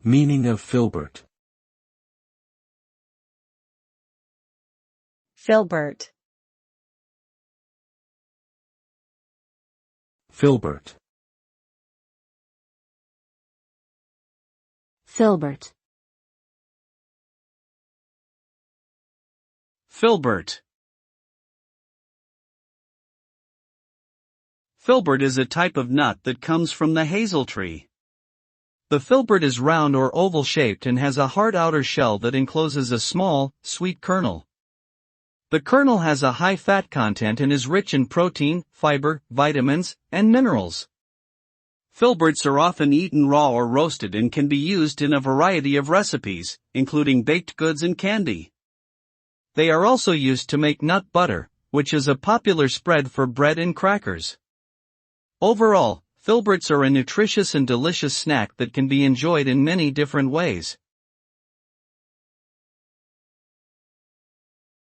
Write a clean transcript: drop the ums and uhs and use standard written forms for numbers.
Meaning of filbert. Filbert. Filbert. Filbert. Filbert. Filbert is a type of nut that comes from the hazel tree. The filbert is round or oval-shaped and has a hard outer shell that encloses a small, sweet kernel. The kernel has a high fat content and is rich in protein, fiber, vitamins, and minerals. Filberts are often eaten raw or roasted and can be used in a variety of recipes, including baked goods and candy. They are also used to make nut butter, which is a popular spread for bread and crackers. Overall, filberts are a nutritious and delicious snack that can be enjoyed in many different ways.